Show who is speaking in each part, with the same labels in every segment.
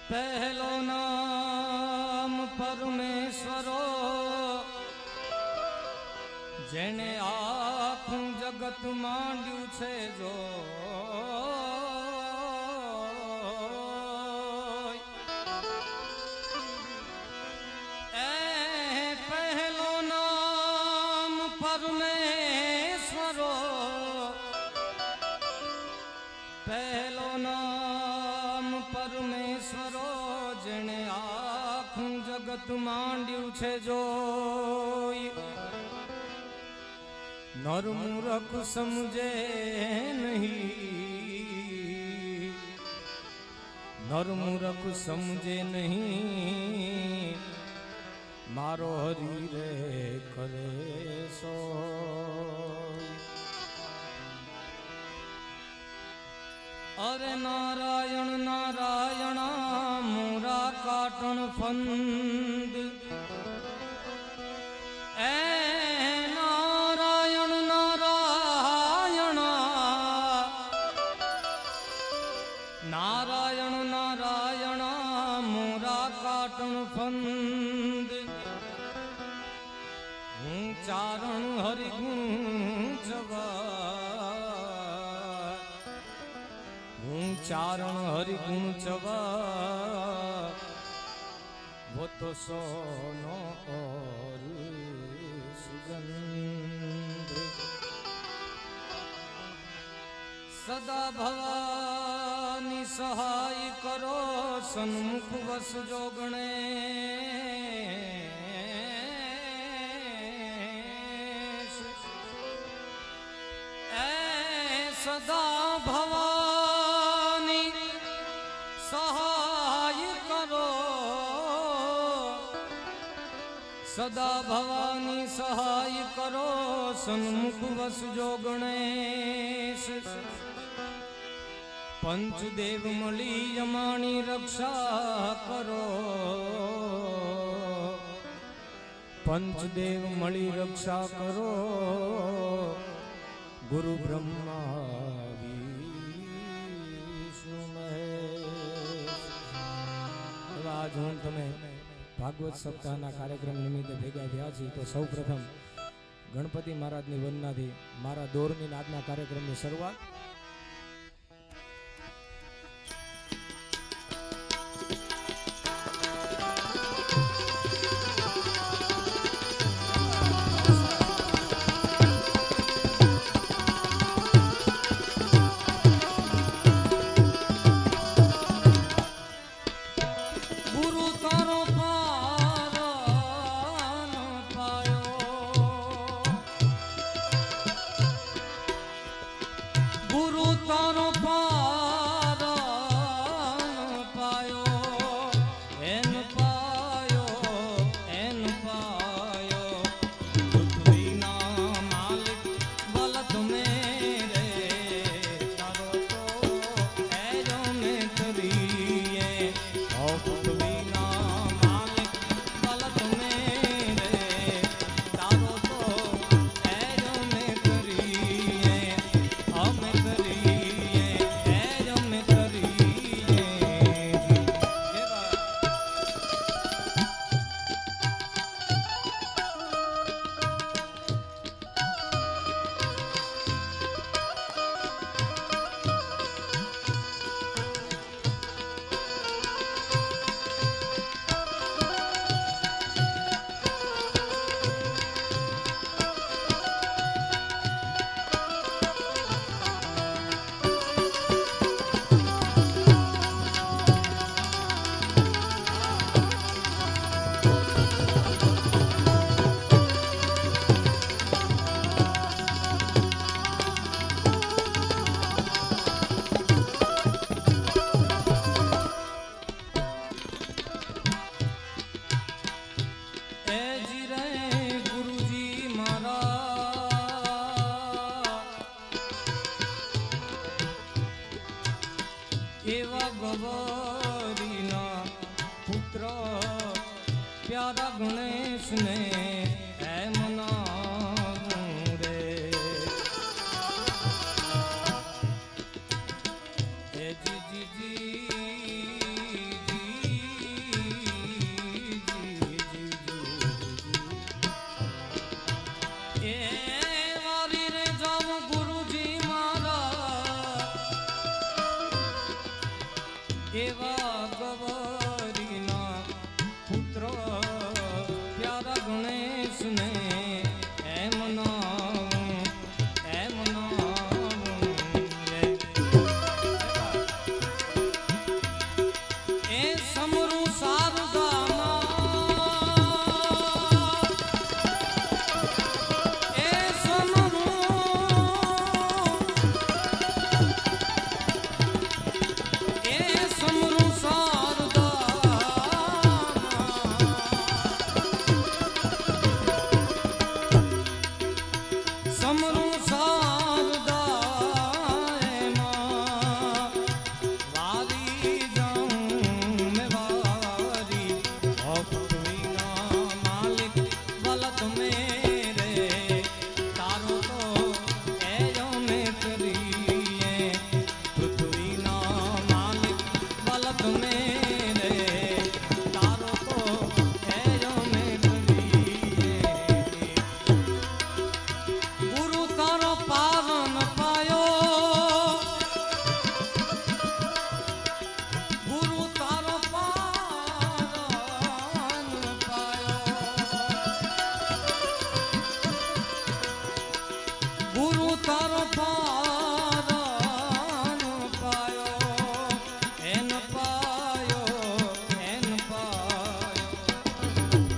Speaker 1: પહેલો નામ પરમેશ્વરો જેને આખું જગત માંડ્યું છે જો પહેલો નામ પરમેશ્વરો પહેલો નામ પરમેશ્વરો જેને આખું જગત માંડ્યું છે જોઈ નર મૂરખ સમજે નહીં નર મૂરખ સમજે નહીં મારો હરી રે કરે સો અરે નારાયણ નારાયણ મોરા કાટણ ફંદ એ નારાયણ નારાયણ નારાયણ નારાયણ મોરા કાટણ ફંદ હું ચારણ હરિગુણ જવા હું ચારણ હરિગુણ ચવા वो तो सोनो और सुगंध सदा भवानी सहाय करो सन्मुख वस जोगणे ए सदा भवानी सहाय करो सदा भवानी सहाय करो सन्मुख वस जो गणेश पंचदेव मળી यमानी रक्षा करो पंचदेव मળી रक्षा करो गुरु ब्रह्मा विष्णु महेश आज હું તમે ભાગવત સપ્તાહના કાર્યક્રમ નિમિત્તે ભેગા થયા છીએ તો સૌ પ્રથમ ગણપતિ મહારાજની વંદનાથી મારા દોરની આજના કાર્યક્રમની શરૂઆત એવા ગવરીના પુત્ર પ્યારા ગણેશને એમ નામ રે એ જી જી જી એવા ગવરીના પુત્ર પ્યારા ગણેશને એમ નામ રે. એ સમરૂ શારદામાં એ સમરૂ સમરૂ શારદા એમાં વારી જાઉં મેં વારી પૃથ્વીના માલિક વલત મેરે તારો તો એજો મેં કરીએ પૃથ્વીના માલિક વલત મેરે તારો તો એજો મેં કરીએ. ગુરુ તારો પાવન પાયો ગુરુ તારો પાવન પાયો ગુરુ તારો પાવન પાયો એન પાયો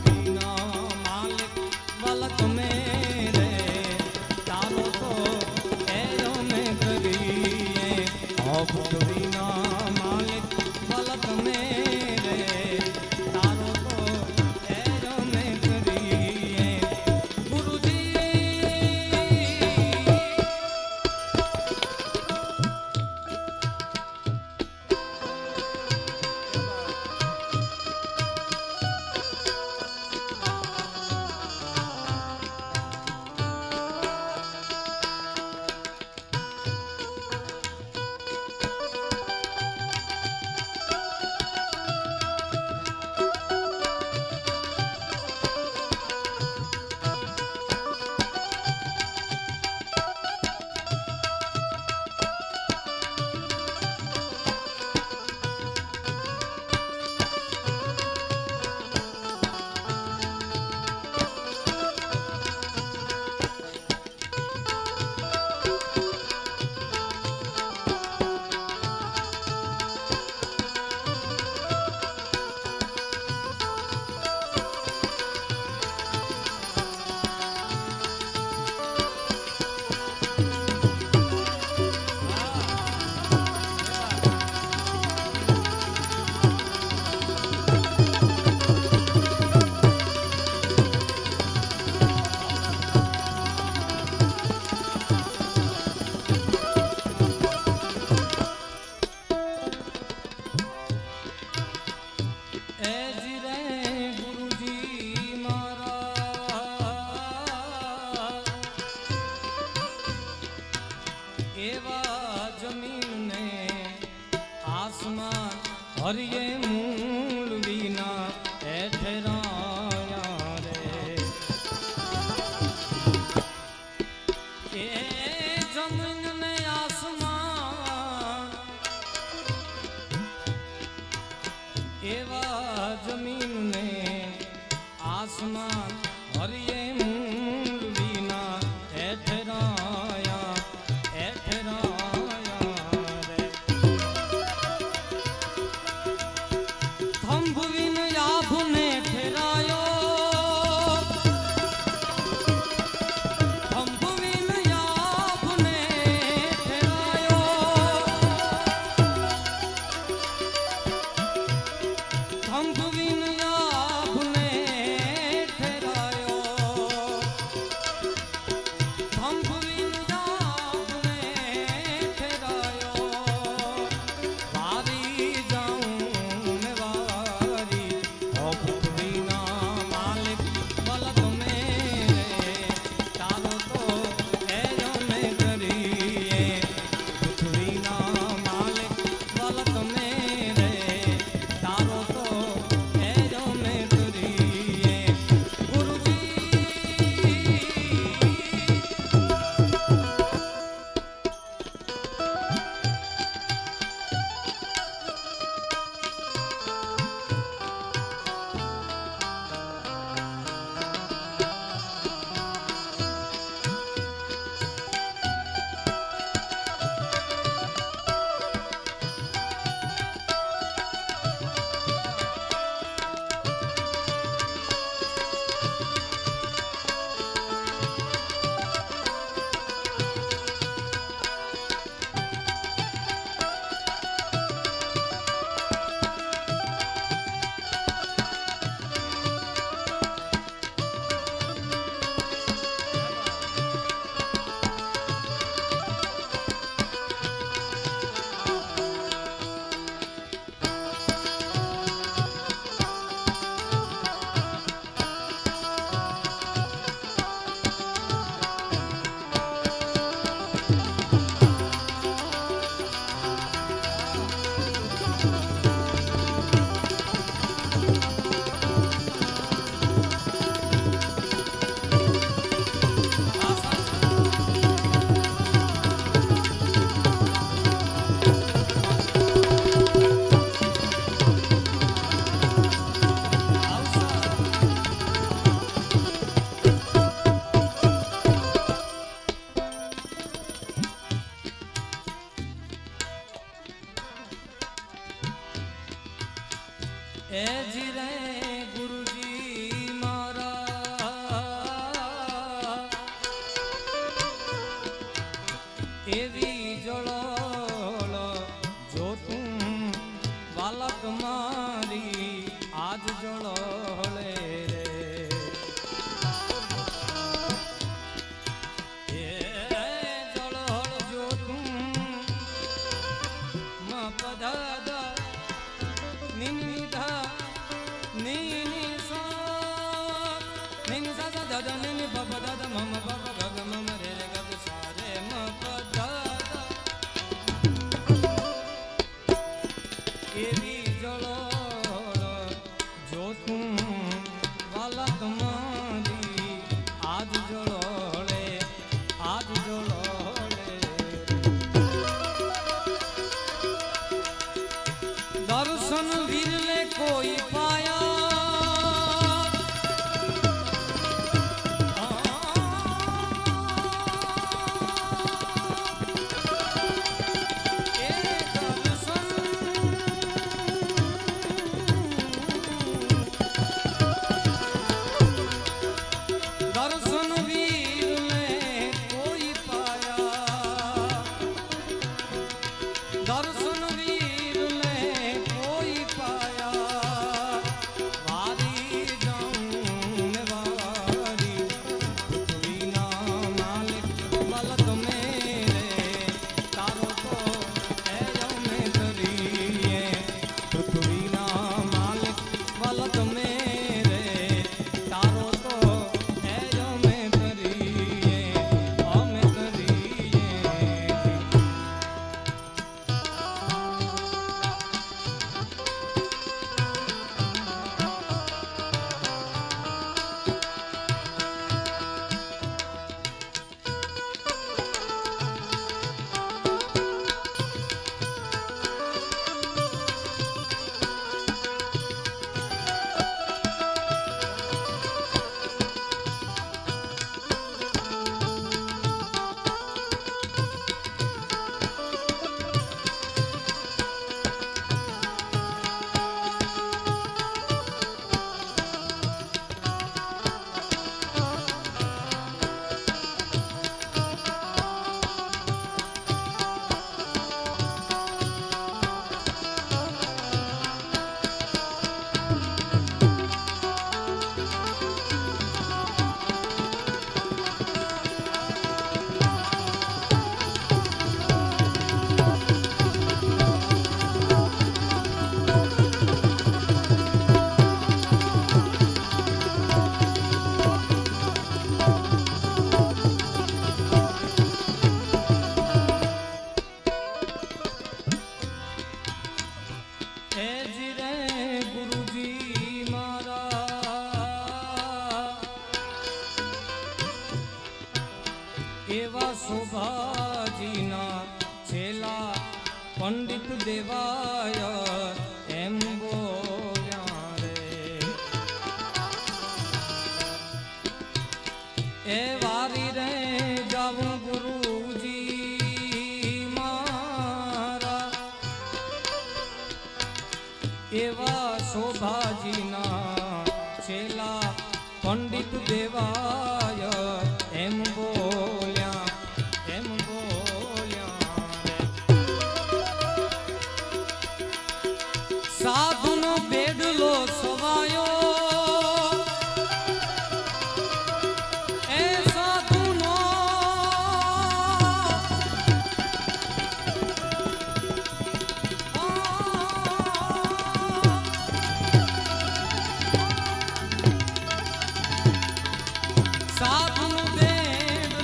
Speaker 1: વિના માલિક વલક મેરે તારો તો એજો મેં કરીએ પૃથ્વીના માલિક વલક મેરે તારો તો એજો મેં કરીએ. ગુરુજી એવા જમીનને આસમાન હરિયે મૂળ વિના ઠેરાયા રે. એ જમીનને આસમાન એવા જમીનને આસમાન હરિયે મૂળ વિના ઠેરાયા રે. થંભ વિન આભને ઠેરાયો થંભ વિન આભને ઠેરાયો થંભ વિન આભને ઠેરાયો એ જીરે ગુરુજી મારા એવી જળલ જો તું બાલક મારી આજ જળલે રે એ જળલ જો તું મ પદદ નિનિધા નિની સા નિની સા સા દદ નિની બબ દદ મમ બબ ગગ મમ રે રે ગગ સારે મ પદ એવી જળલ જો તું વાલક મારી આજ જળલે આજ જળલે દર્શન વીરલે કોઈ પાયા એ દર્શન દર્શન વીરલે કોઈ પાયા દર્શન વીરલે કોઈ પાયા વારી જાઉં ને વારી પૃથ્વીના માલિક મલક મેરે તારો તો હે અમે ધરીએ પૃથ્વીના માલિક મલક મેરે તારો તો હે અમે ધરીએ અમે ધરીએ હે જીરે ગુરુજી મારા એવા શોભાજીના છેલા પંડિત દેવાય એમ બોલ્યા રે એ વારી રે જાવું ગુરુજી મારા એવા શોભાજીના છેલા પંડિત દેવાય એમ બોલ્યા રે સાધુનો બેડલો સવાયો એ સાધુનો સાધુનો બેડલો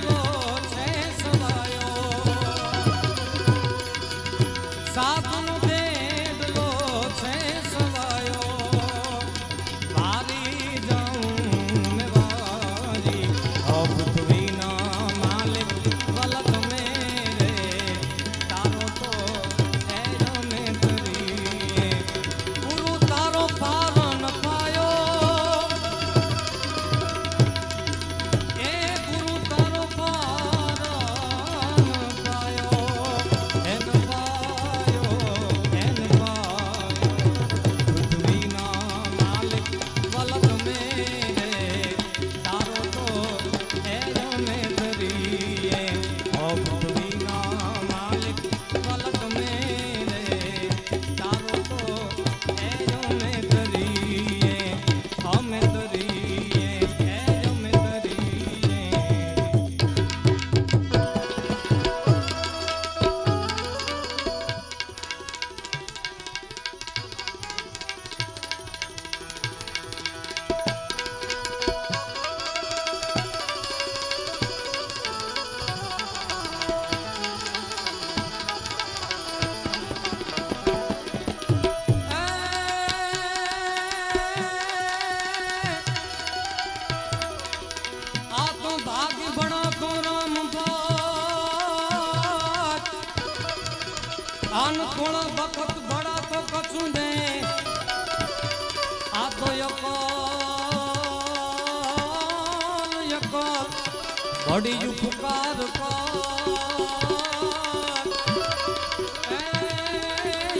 Speaker 1: ઘડી પુકાર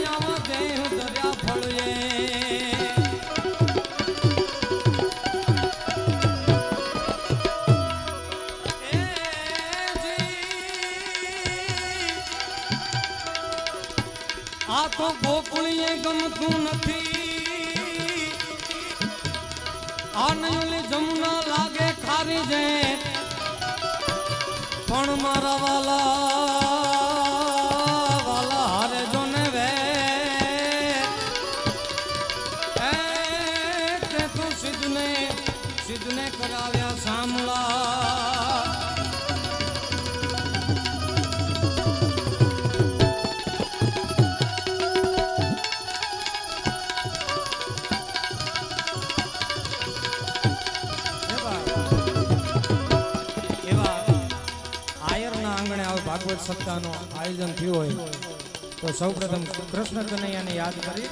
Speaker 1: આવા દેહ દર્યા ફળે આ તો ગોકુળીએ ગમતું નથી આ નયલી જમુના લાગે ખારી જાય પણ મારા વાલા હારે જો ને વે તે તું સિદ્ધને કરાવ્યા સામલા ભાગવત સપ્તાહનો આયોજન થયું હોય તો સૌપ્રથમ કૃષ્ણ કનૈયાને યાદ કરી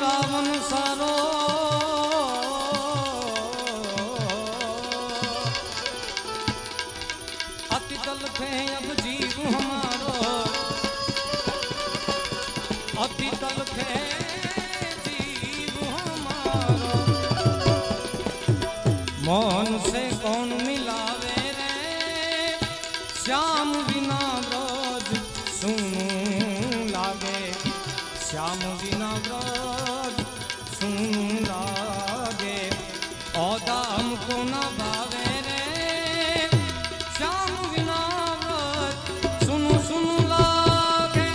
Speaker 1: રાવણ સારો अति तलखे अब जीव हमारो अति तलखे जीव हमारो मौन से कौन मिलावे रे श्याम बिना ब्रज सुन लागे श्याम बिना ब्रज सुन लागे औदा हमको न भावे रे श्याम बिना ब्रज सुन सुन लागे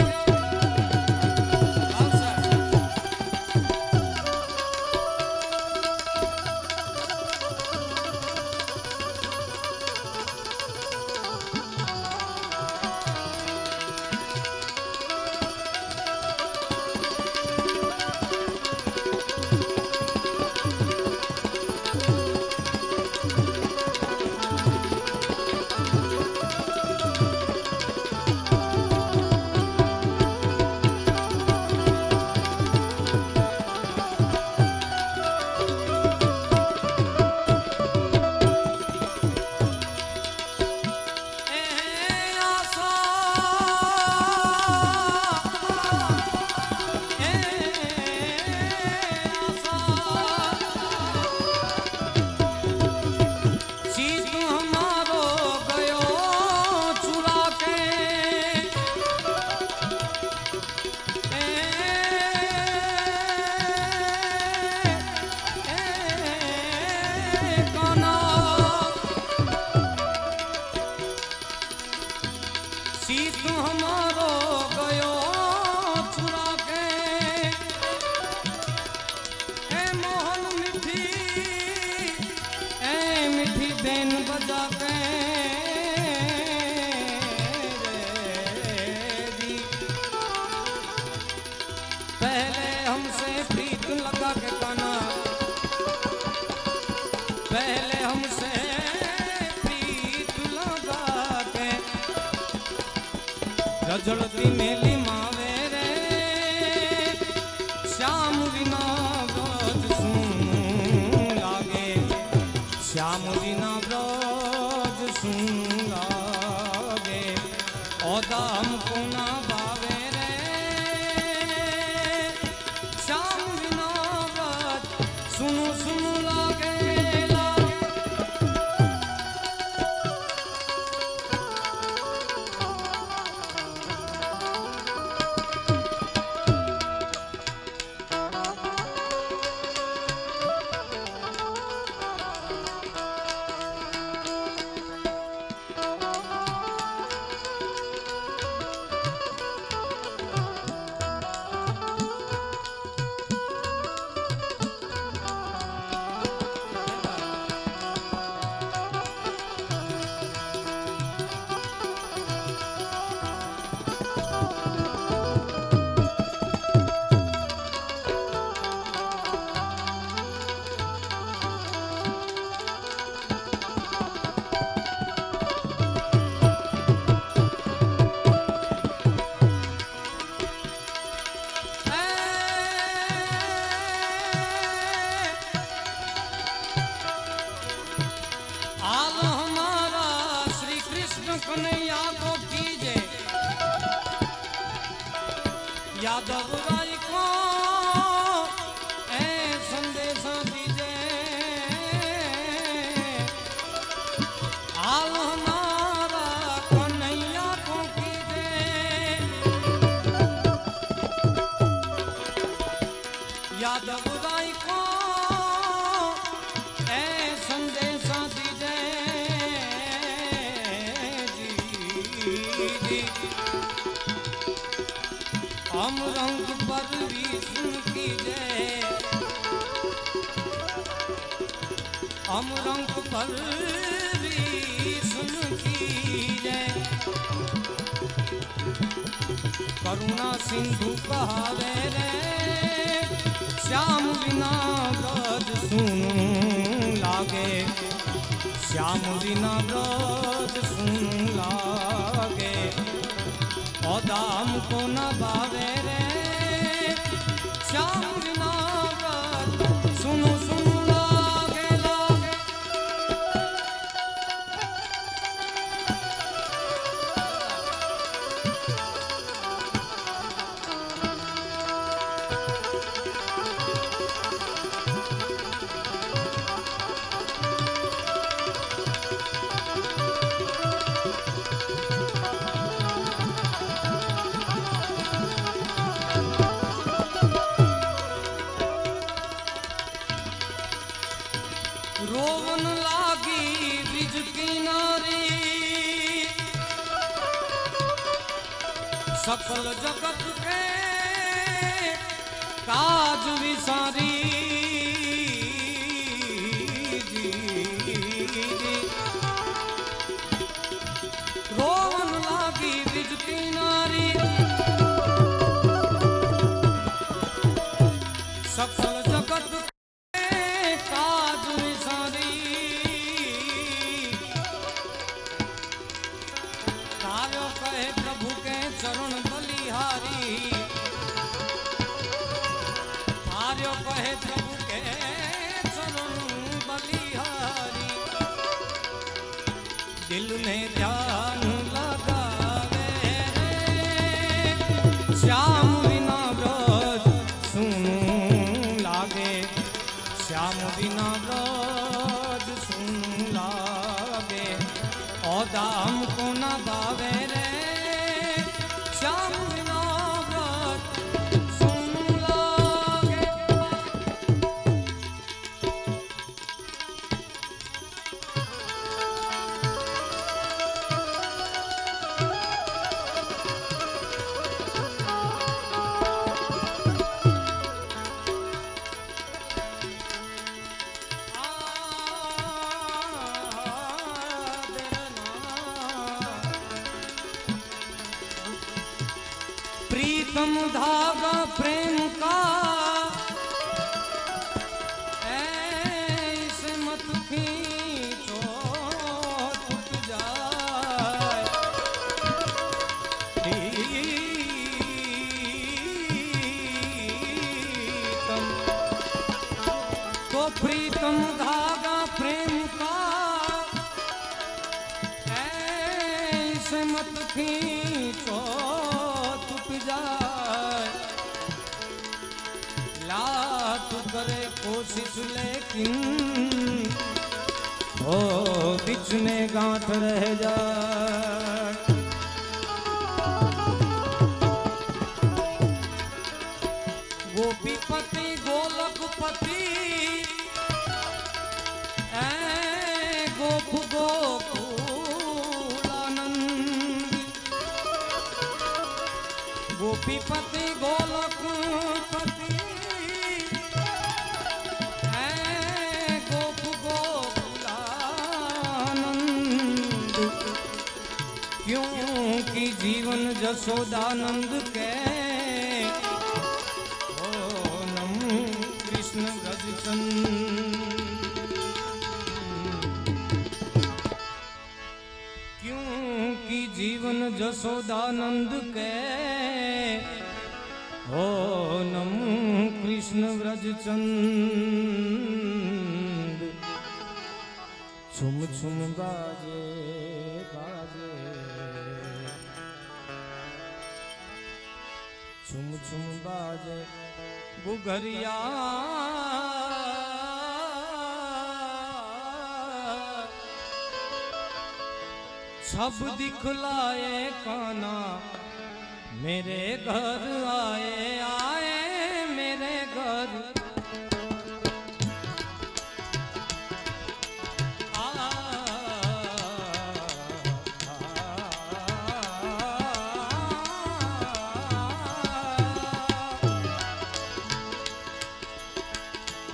Speaker 1: पहले हमसे प्रीत लगा के काना पहले हमसे प्रीत लगा के रजड़ती मेली मावे रे श्याम बिना ब्रज सुन लागे श्याम बिना ब्रज सुन लागे औदा हमको ना भावे सुनु सुनु लागे कन्हैया को कीजे यादव राय को ऐ संदेश दीजे हाल हमारा कन्हैया को कीजे यादव राय को ऐ संदेश दीजे हम रंग पर विष्णु की जय हम रंग पर विष्णु की जय करुणा सिंधु कहावे रे श्याम बिना ब्रज सुन लागे श्याम बिना ब्रज सुन लागे दाम को न बावे रे श्याम बिना ब्रज सुनो सुनो लागे लागे रोवन लागी ब्रिज किनारी सकल जगत के काज विसारी रोवन लागी ब्रिज किनारी सकल जगत प्रभु के चरण बलिहारी आर्यो कहे प्रभु के चरण बलिहारी दिल में ध्यान लगावे श्याम बिना ब्रज सुन लागे श्याम बिना ब्रज सुन लागे और दाम को न बावे रे श्याम बिना ब्रज सुन लागे प्रीतम धागा प्रेम का ऐसे मत खींचो टूट जाए प्रीतम तो प्रीतम धागा प्रेम का ऐसे मत खींचो लात करे कोशिश लेकिन ओ बीच में गांठ रह जाए गोपीपति गोलकपति गोप गोकुलानंद गोपीपति गोलकपति गोप गोकुलानंद क्योंकि जीवन जसोदानंद के ओ नम कृष्ण ब्रजचंद क्योंकि जीवन जसोदानंद के ओ नम कृष्ण व्रजचंद छुम छुम बाजे बाजे छुम छुम बाजे गुगरिया सब दिखलाए काना मेरे घर आए आए मेरे घर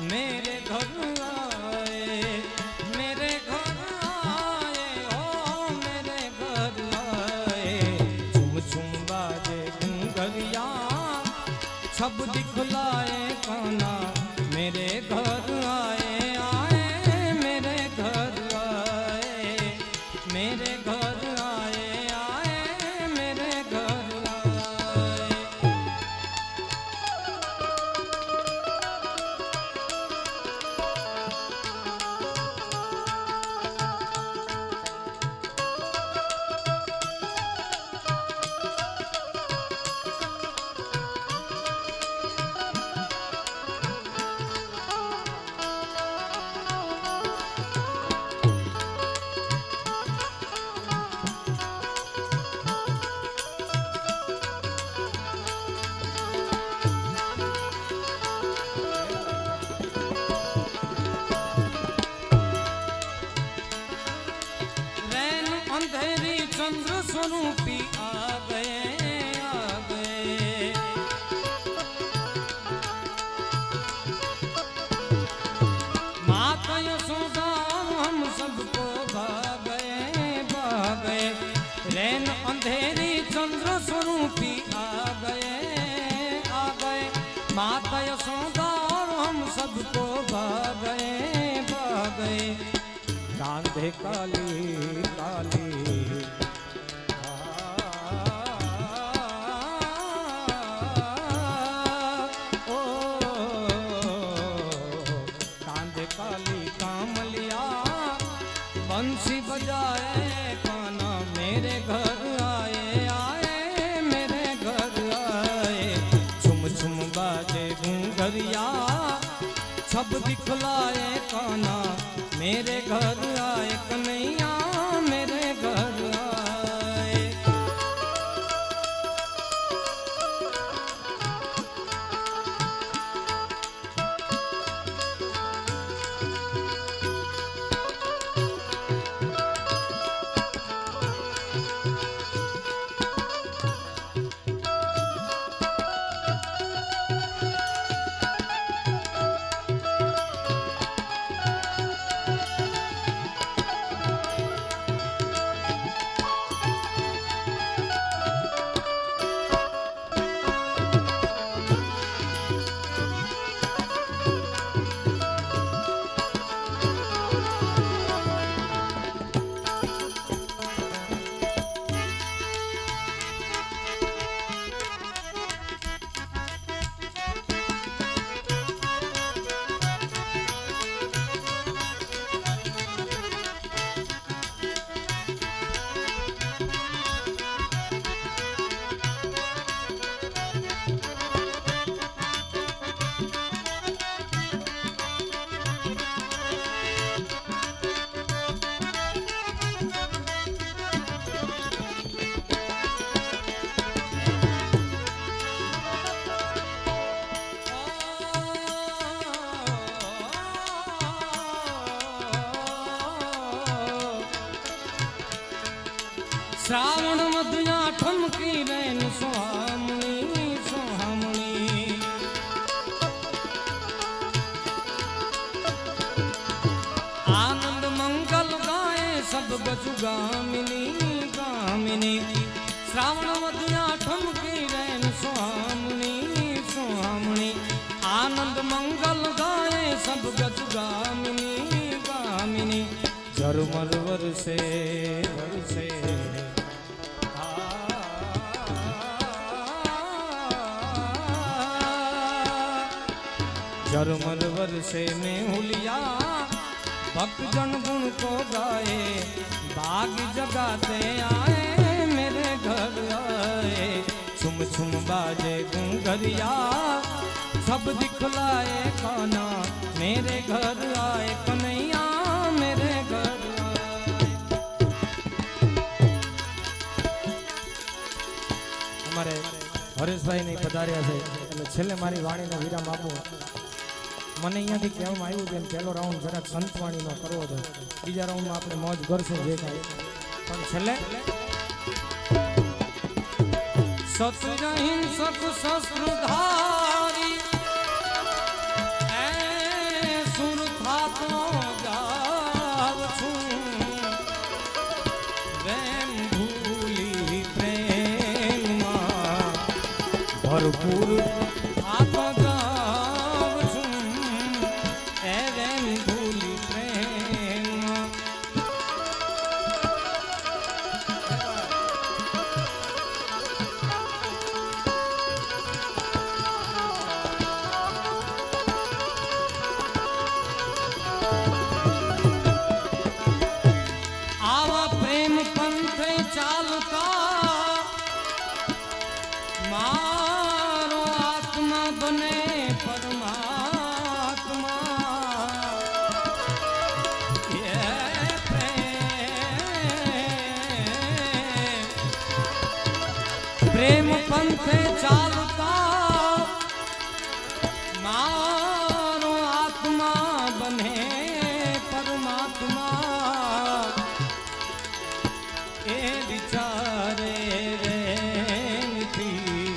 Speaker 1: मेरे घर आए मेरे घर आए ओ मेरे घर आए छुम छुम बाजे गुंगरिया सब दिखलाए काना मेरे घर आए आए मेरे घर आए मेरे घर आए आए मेरे घर आए अंधेरी चंद्र स्वरूपी आ गए माता यशोदा हम सबको भागे रैन अंधेरी चंद्र स्वरूपी आ गए माता यशोदा हम सबको भागे कांधे काली काली ओ कांधे काली कामलिया बंसी बजाए काना मेरे घर आए आए मेरे घर आए छुम छुम बाजे घुंघरिया सब दिखलाए काना मेरे घर आए कन्हैया मेरे घर आए श्रावण मध्या ठमकी रैन सुहामणी सुहामणी आनंद मंगल गाए सब गजु गामिनी गामिनी श्रावण मध्या ठमकी रैन सुहामणी सुहामणी आनंद मंगल गाए सब गजु गामिनी गामिनी झरमर वरसे वरसे झरमर वरसे में हुलिया भक्त जन गुण को गाए, बाग जगाते आए मेरे घर आए। छुम छुम बाजे घुंघरिया, सब दिखलाए खाना मेरे घर आए। कन्हैया मेरे घर आए। हमारे હરેશભાઈ ને પધાર્યા છે એટલે છેલ્લે મારી વાણીનો વિરામ આપું. મને અહીંયાથી કહેવામાં આવ્યું કે પહેલો રાઉન્ડ જરાક સંતવાણીનો કરવો હતો, બીજા રાઉન્ડમાં આપણે મોજ કરશું જે કાંઈ, પણ છેલ્લે સત શસ્ત્રધારી એ સુર થાતો ગાવ છું, વેમ ભૂલી પ્રેમમાં ભરપૂર થાતો ગાવ છું, એ વેમ ભૂલી પ્રેમમાં. આવા પ્રેમ પંથે ચાલતા મારો આત્મા બને પરમાત્મા. એ પ્રેમ પંથે ચાલતા મારો આત્મા બને પરમાત્મા. એ વિચારે નથી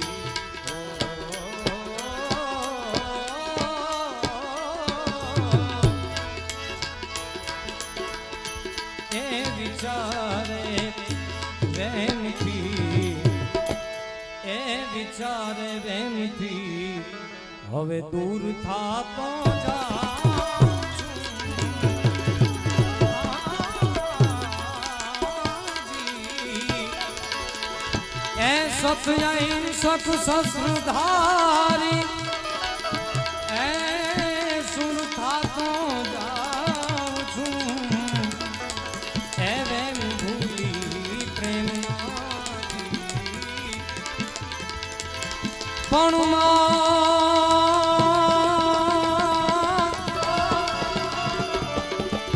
Speaker 1: એ વિચારે વેમથી, એ વિચારે વેમથી હવે દૂર થાતો જાઉં છું. એ સત્યૈન સત શસ્ત્રધારી એ સુર થાતો જાઉં છું, એ વેમ ભૂલી પ્રેમમાંથી પણ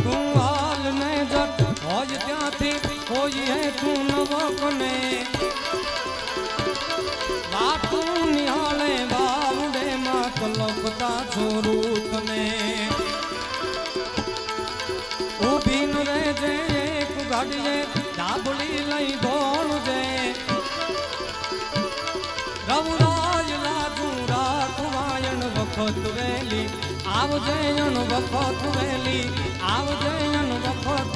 Speaker 1: તું હાલ ને જટ હોય ત્યાંથી કોઈ હે તું નવકને વાતું નિહાળે બાવડે માં કલપતા છોરું તને. ઊભી ન રહેજે એક ઘડીએ ડાબલી લઈ દોડજે, રવરાજ લાજુ રાખવાયણ વખત વેલી આવજે, વખત વેલી આવજે વખત